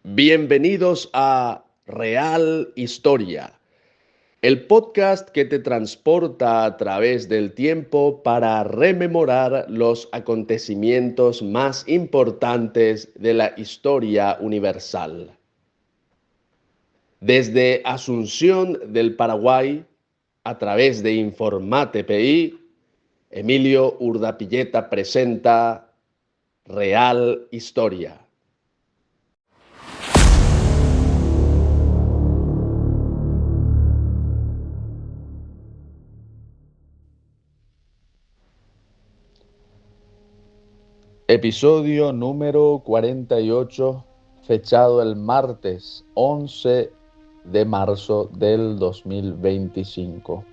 Bienvenidos a Real Historia, el podcast que te transporta a través del tiempo para rememorar los acontecimientos más importantes de la historia universal. Desde Asunción del Paraguay, a través de Informate PI, Emilio Urdapilleta presenta Real Historia. Episodio número 48, fechado el martes 11 de marzo del 2025.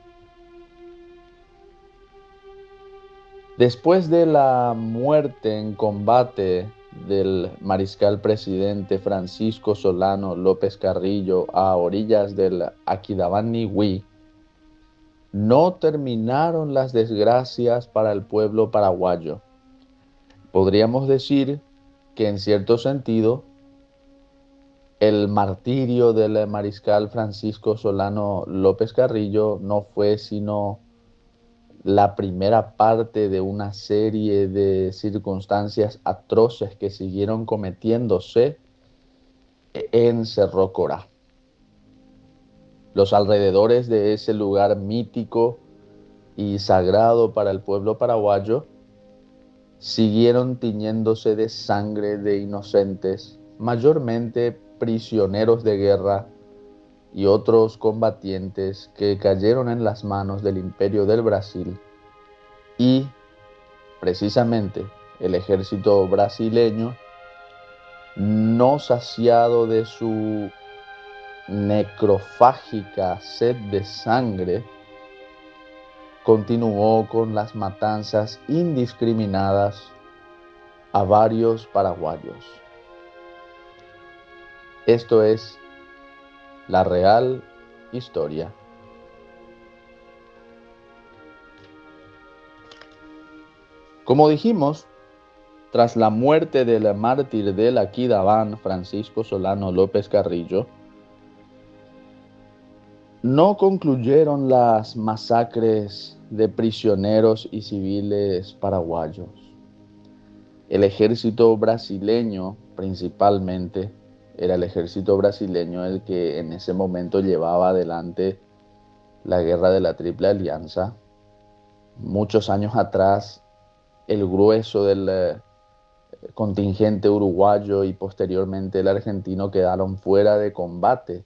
Después de la muerte en combate del mariscal presidente Francisco Solano López Carrillo a orillas del Aquidauanahue, no terminaron las desgracias para el pueblo paraguayo. Podríamos decir que en cierto sentido el martirio del mariscal Francisco Solano López Carrillo no fue sino la primera parte de una serie de circunstancias atroces que siguieron cometiéndose en Cerro Corá. Los alrededores de ese lugar mítico y sagrado para el pueblo paraguayo siguieron tiñéndose de sangre de inocentes, mayormente prisioneros de guerra y otros combatientes que cayeron en las manos del Imperio del Brasil y, precisamente, el ejército brasileño, no saciado de su necrofágica sed de sangre, continuó con las matanzas indiscriminadas a varios paraguayos. Esto es la Real Historia. Como dijimos, tras la muerte del mártir del Aquidauán, Francisco Solano López Carrillo, no concluyeron las masacres de prisioneros y civiles paraguayos. El ejército brasileño, principalmente, era el ejército brasileño el que en ese momento llevaba adelante la guerra de la Triple Alianza. Muchos años atrás, el grueso del contingente uruguayo y posteriormente el argentino quedaron fuera de combate.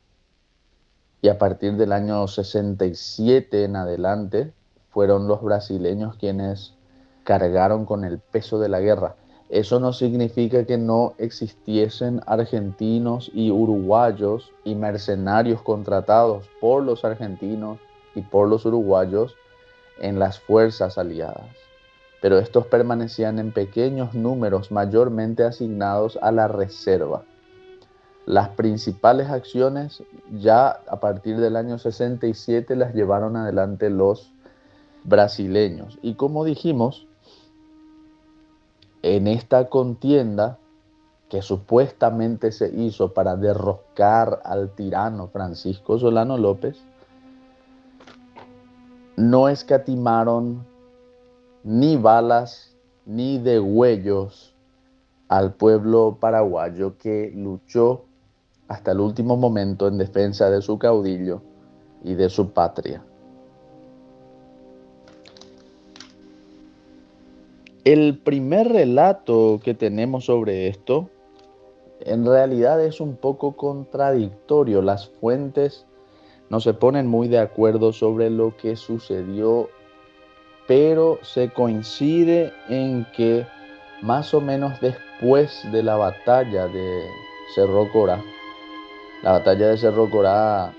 Y a partir del año 67 en adelante, fueron los brasileños quienes cargaron con el peso de la guerra. Eso no significa que no existiesen argentinos y uruguayos y mercenarios contratados por los argentinos y por los uruguayos en las fuerzas aliadas. Pero estos permanecían en pequeños números, mayormente asignados a la reserva. Las principales acciones ya a partir del año 67 las llevaron adelante los brasileños. Y como dijimos, en esta contienda que supuestamente se hizo para derrocar al tirano Francisco Solano López, no escatimaron ni balas ni degüellos al pueblo paraguayo que luchó hasta el último momento en defensa de su caudillo y de su patria. El primer relato que tenemos sobre esto en realidad es un poco contradictorio. Las fuentes no se ponen muy de acuerdo sobre lo que sucedió, pero se coincide en que más o menos después de la batalla de Cerro Corá, la batalla de Cerro Corá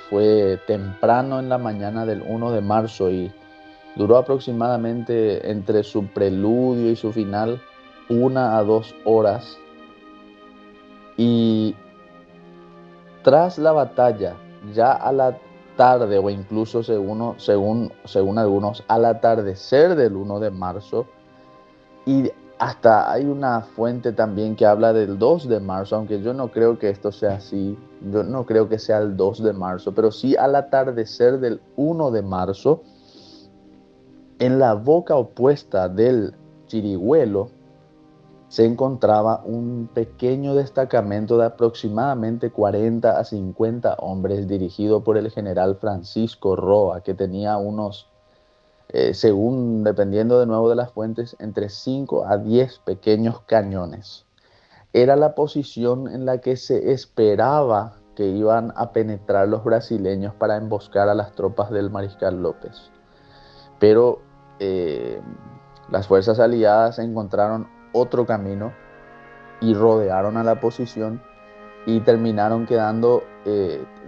fue temprano en la mañana del 1 de marzo y duró aproximadamente entre su preludio y su final 1 a 2 horas. Y tras la batalla, ya a la tarde o incluso según algunos, al atardecer del 1 de marzo, y Hasta hay una fuente también que habla del 2 de marzo, aunque yo no creo que esto sea así, yo no creo que sea el 2 de marzo, pero sí al atardecer del 1 de marzo, en la boca opuesta del Chirihuelo, se encontraba un pequeño destacamento de aproximadamente 40 a 50 hombres dirigido por el general Francisco Roa, que tenía unos, según dependiendo de nuevo de las fuentes, entre 5 a 10 pequeños cañones. Era la posición en la que se esperaba que iban a penetrar los brasileños para emboscar a las tropas del mariscal López. Pero eh, las fuerzas aliadas encontraron otro camino y rodearon a la posición y terminaron quedando,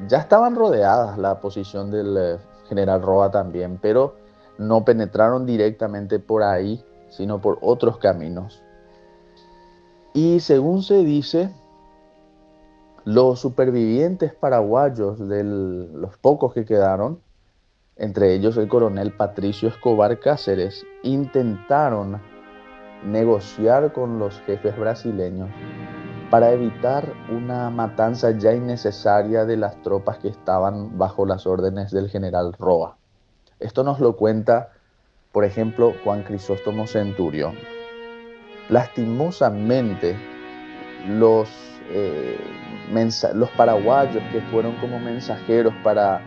ya estaban rodeadas la posición del general Roa también, pero no penetraron directamente por ahí, sino por otros caminos. Y según se dice, los supervivientes paraguayos, de los pocos que quedaron, entre ellos el coronel Patricio Escobar Cáceres, intentaron negociar con los jefes brasileños para evitar una matanza ya innecesaria de las tropas que estaban bajo las órdenes del general Roa. Esto nos lo cuenta, por ejemplo, Juan Crisóstomo Centurión. Lastimosamente, los, eh, los paraguayos que fueron como mensajeros para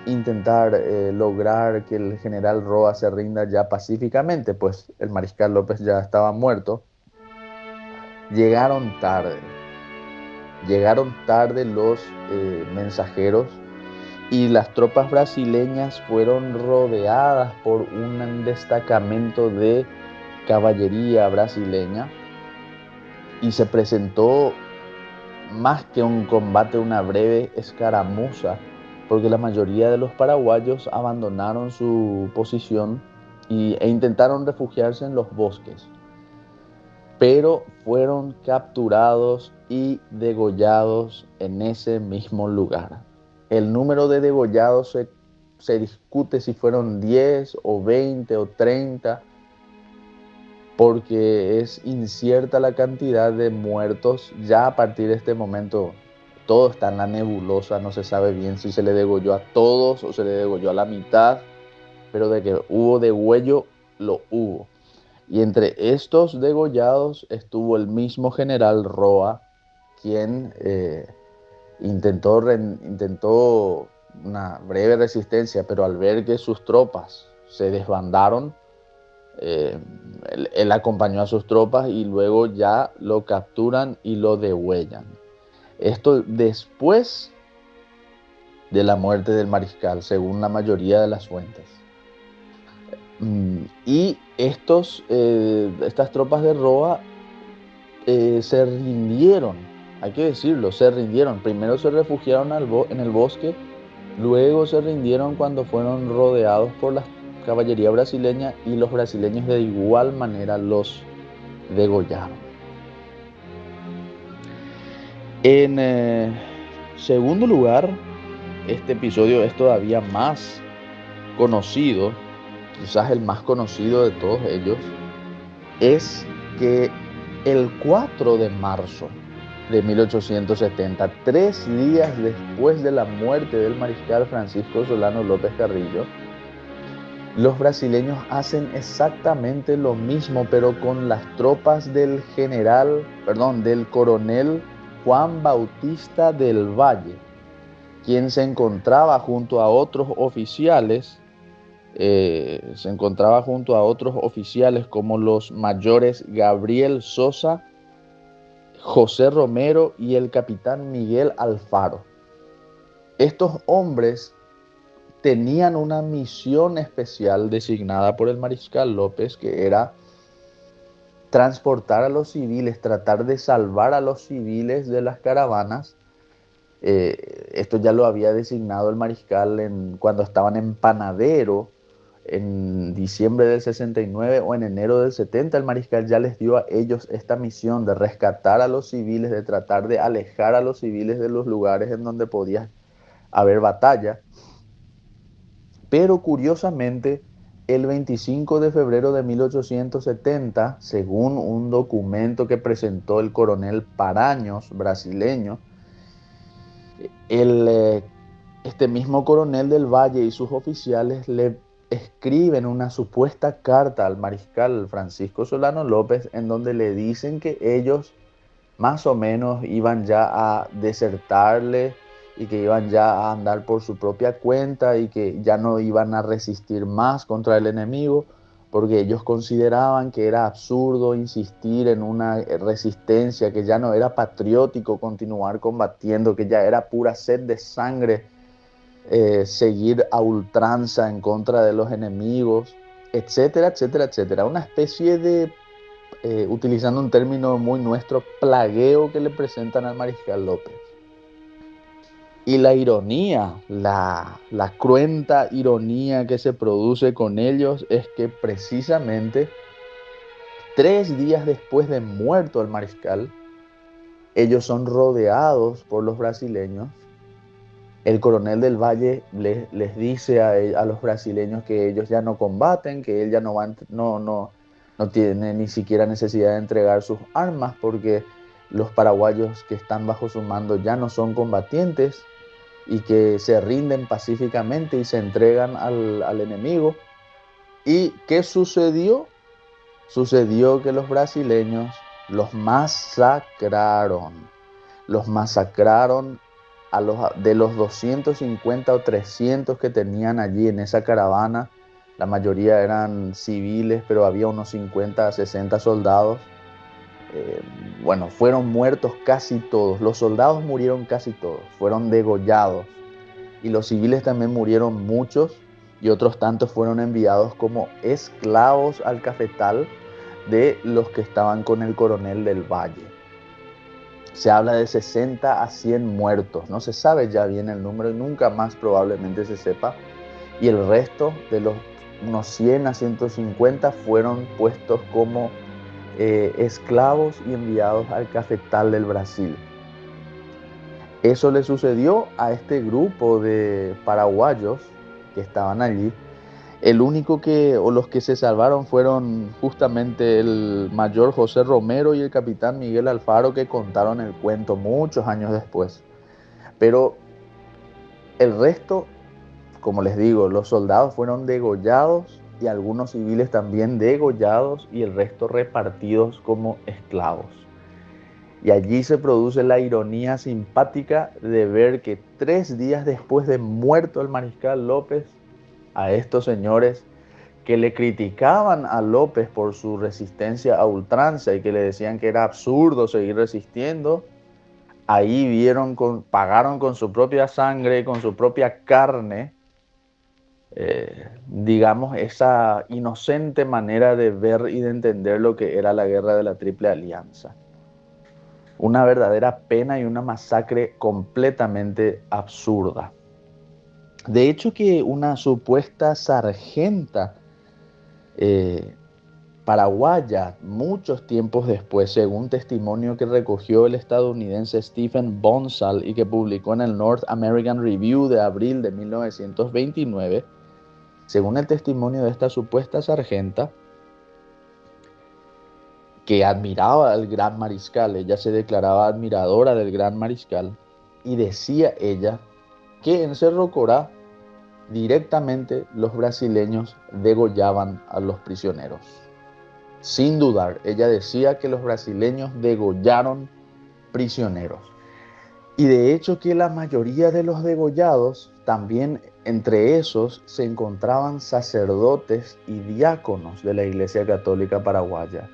intentar lograr que el general Roa se rinda ya pacíficamente, pues el mariscal López ya estaba muerto, llegaron tarde. Llegaron tarde los mensajeros y las tropas brasileñas fueron rodeadas por un destacamento de caballería brasileña y se presentó más que un combate, una breve escaramuza, porque la mayoría de los paraguayos abandonaron su posición e intentaron refugiarse en los bosques, pero fueron capturados y degollados en ese mismo lugar. El número de degollados se discute si fueron 10 o 20 o 30, porque es incierta la cantidad de muertos. Ya a partir de este momento todo está en la nebulosa, no se sabe bien si se le degolló a todos o se le degolló a la mitad, pero de que hubo degüello, lo hubo. Y entre estos degollados estuvo el mismo general Roa, quien intentó una breve resistencia, pero al ver que sus tropas se desbandaron, eh, él acompañó a sus tropas y luego ya lo capturan y lo degüellan. Esto después de la muerte del mariscal, según la mayoría de las fuentes. Y estas tropas de Roa se rindieron, hay que decirlo, se rindieron. Primero se refugiaron en el bosque, luego se rindieron cuando fueron rodeados por la caballería brasileña y los brasileños de igual manera los degollaron. En segundo lugar, este episodio es todavía más conocido, quizás el más conocido de todos ellos, es que el 4 de marzo de 1870, 3 días después de la muerte del mariscal Francisco Solano López Carrillo, los brasileños hacen exactamente lo mismo, pero con las tropas del del coronel Juan Bautista del Valle, quien se encontraba junto a otros oficiales, como los mayores Gabriel Sosa, José Romero y el capitán Miguel Alfaro. Estos hombres tenían una misión especial designada por el mariscal López, que era transportar a los civiles, tratar de salvar a los civiles de las caravanas. Esto ya lo había designado el mariscal cuando estaban en Panadero, en diciembre del 69 o en enero del 70. El mariscal ya les dio a ellos esta misión de rescatar a los civiles, de tratar de alejar a los civiles de los lugares en donde podía haber batalla. Pero curiosamente, el 25 de febrero de 1870, según un documento que presentó el coronel Paraños, brasileño, el, este mismo coronel del Valle y sus oficiales le escriben una supuesta carta al mariscal Francisco Solano López en donde le dicen que ellos más o menos iban ya a desertarle y que iban ya a andar por su propia cuenta y que ya no iban a resistir más contra el enemigo, porque ellos consideraban que era absurdo insistir en una resistencia, que ya no era patriótico continuar combatiendo, que ya era pura sed de sangre seguir a ultranza en contra de los enemigos, etcétera, etcétera, etcétera. Una especie de utilizando un término muy nuestro, plagueo que le presentan al mariscal López. Y la ironía, la cruenta ironía que se produce con ellos es que precisamente 3 días después de muerto el mariscal, ellos son rodeados por los brasileños. El coronel del Valle les dice a los brasileños que ellos ya no combaten, que él ya no, no tiene ni siquiera necesidad de entregar sus armas porque los paraguayos que están bajo su mando ya no son combatientes y que se rinden pacíficamente y se entregan al enemigo. ¿Y qué sucedió? Sucedió que los brasileños los masacraron. Los masacraron de los 250 o 300 que tenían allí en esa caravana. La mayoría eran civiles, pero había unos 50 a 60 soldados. Bueno, fueron muertos casi todos. Los soldados murieron casi todos, fueron degollados. Y los civiles también murieron muchos y otros tantos fueron enviados como esclavos al cafetal de los que estaban con el coronel del Valle. Se habla de 60 a 100 muertos, no se sabe ya bien el número y nunca más probablemente se sepa. Y el resto de los unos 100 a 150 fueron puestos como esclavos y enviados al cafetal del Brasil. Eso le sucedió a este grupo de paraguayos que estaban allí. El único o los que se salvaron fueron justamente el mayor José Romero y el capitán Miguel Alfaro, que contaron el cuento muchos años después. Pero el resto, como les digo, los soldados fueron degollados y algunos civiles también degollados y el resto repartidos como esclavos. Y allí se produce la ironía simpática de ver que 3 días después de muerto el mariscal López, a estos señores que le criticaban a López por su resistencia a ultranza y que le decían que era absurdo seguir resistiendo, ahí pagaron con su propia sangre, con su propia carne, digamos, esa inocente manera de ver y de entender lo que era la guerra de la Triple Alianza. Una verdadera pena y una masacre completamente absurda. De hecho, que una supuesta sargenta paraguaya, muchos tiempos después, según testimonio que recogió el estadounidense Stephen Bonsall y que publicó en el North American Review de abril de 1929, según el testimonio de esta supuesta sargenta, que admiraba al gran mariscal, ella se declaraba admiradora del gran mariscal, y decía ella que en Cerro Corá directamente los brasileños degollaban a los prisioneros. Sin dudar, ella decía que los brasileños degollaron prisioneros. Y de hecho que la mayoría de los degollados, también entre esos se encontraban sacerdotes y diáconos de la Iglesia Católica Paraguaya.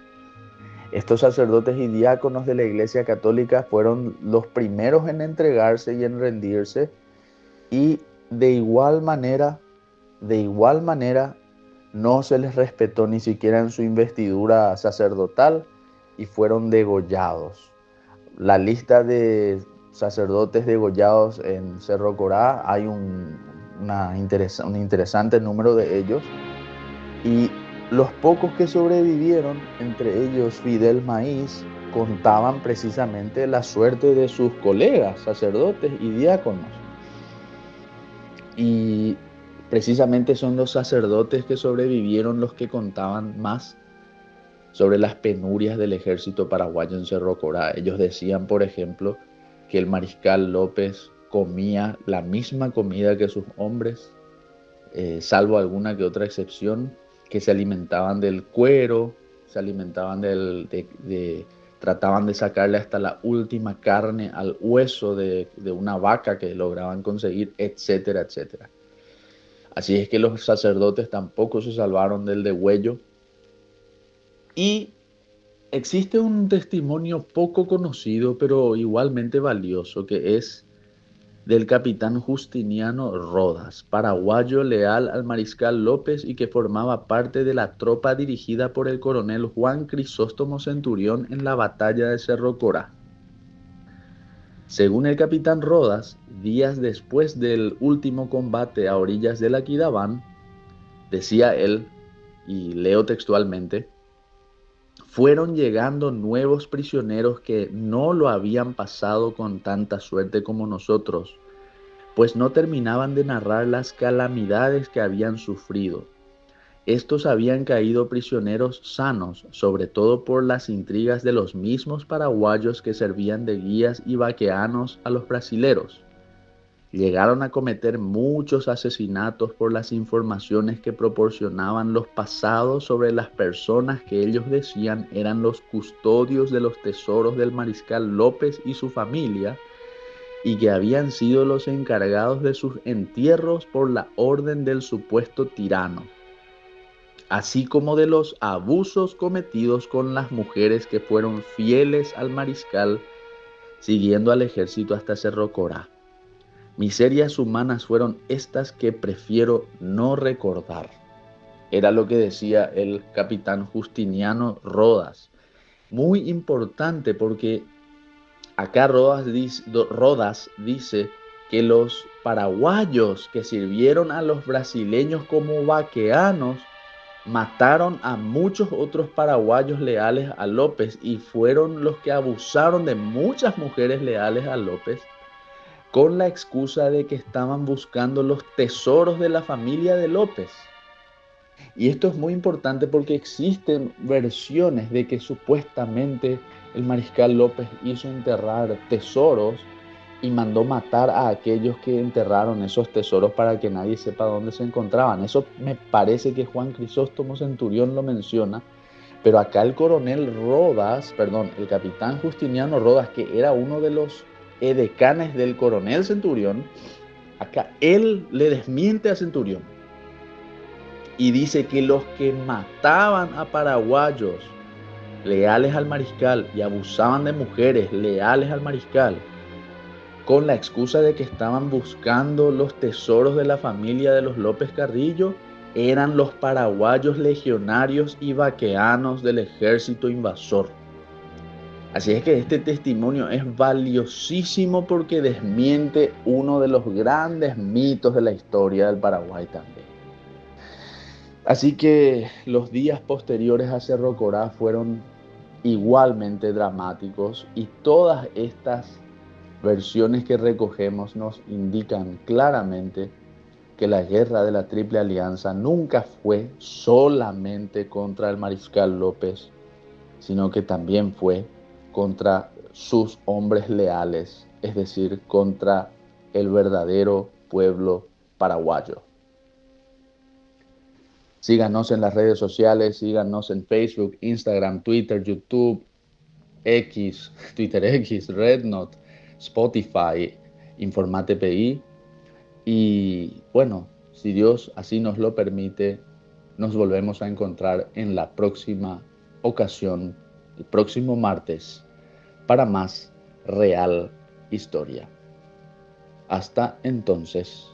Estos sacerdotes y diáconos de la Iglesia Católica fueron los primeros en entregarse y en rendirse, y de igual manera, no se les respetó ni siquiera en su investidura sacerdotal y fueron degollados. La lista de sacerdotes degollados en Cerro Corá, hay un interesante número de ellos, y los pocos que sobrevivieron, entre ellos Fidel Maíz, contaban precisamente la suerte de sus colegas, sacerdotes y diáconos. Y Precisamente son los sacerdotes que sobrevivieron los que contaban más sobre las penurias del ejército paraguayo en Cerro Corá. Ellos decían, por ejemplo, que el mariscal López comía la misma comida que sus hombres, salvo alguna que otra excepción, que se alimentaban del cuero, se alimentaban trataban de sacarle hasta la última carne al hueso de una vaca que lograban conseguir, etcétera, etcétera. Así es que los sacerdotes tampoco se salvaron del degüello. Y existe un testimonio poco conocido, pero igualmente valioso, que es del capitán Justiniano Rodas, paraguayo leal al mariscal López y que formaba parte de la tropa dirigida por el coronel Juan Crisóstomo Centurión en la batalla de Cerro Corá. Según el capitán Rodas, días después del último combate a orillas del Aquidabán, decía él, y leo textualmente: fueron llegando nuevos prisioneros que no lo habían pasado con tanta suerte como nosotros, pues no terminaban de narrar las calamidades que habían sufrido. Estos habían caído prisioneros sanos, sobre todo por las intrigas de los mismos paraguayos que servían de guías y vaqueanos a los brasileros. Llegaron a cometer muchos asesinatos por las informaciones que proporcionaban los pasados sobre las personas que ellos decían eran los custodios de los tesoros del mariscal López y su familia, y que habían sido los encargados de sus entierros por la orden del supuesto tirano, así como de los abusos cometidos con las mujeres que fueron fieles al mariscal, siguiendo al ejército hasta Cerro Corá. Miserias humanas fueron estas que prefiero no recordar. Era lo que decía el capitán Justiniano Rodas. Muy importante porque acá Rodas dice que los paraguayos que sirvieron a los brasileños como vaqueanos mataron a muchos otros paraguayos leales a López y fueron los que abusaron de muchas mujeres leales a López con la excusa de que estaban buscando los tesoros de la familia de López. Y esto es muy importante porque existen versiones de que supuestamente el mariscal López hizo enterrar tesoros y mandó matar a aquellos que enterraron esos tesoros para que nadie sepa dónde se encontraban. Eso me parece que Juan Crisóstomo Centurión lo menciona, pero acá el el capitán Justiniano Rodas, que era uno de los edecanes del coronel Centurión, acá él le desmiente a Centurión y dice que los que mataban a paraguayos leales al mariscal y abusaban de mujeres leales al mariscal con la excusa de que estaban buscando los tesoros de la familia de los López Carrillo eran los paraguayos legionarios y vaqueanos del ejército invasor. Así es que este testimonio es valiosísimo porque desmiente uno de los grandes mitos de la historia del Paraguay también. Así que los días posteriores a Cerro Corá fueron igualmente dramáticos y todas estas versiones que recogemos nos indican claramente que la guerra de la Triple Alianza nunca fue solamente contra el mariscal López, sino que también fue contra sus hombres leales, es decir, contra el verdadero pueblo paraguayo. Síganos en las redes sociales, síganos en Facebook, Instagram, Twitter, YouTube, Twitter X, Rednote, Spotify, Informate PI. Y bueno, si Dios así nos lo permite, nos volvemos a encontrar en la próxima ocasión, el próximo martes, para más Real Historia. Hasta entonces.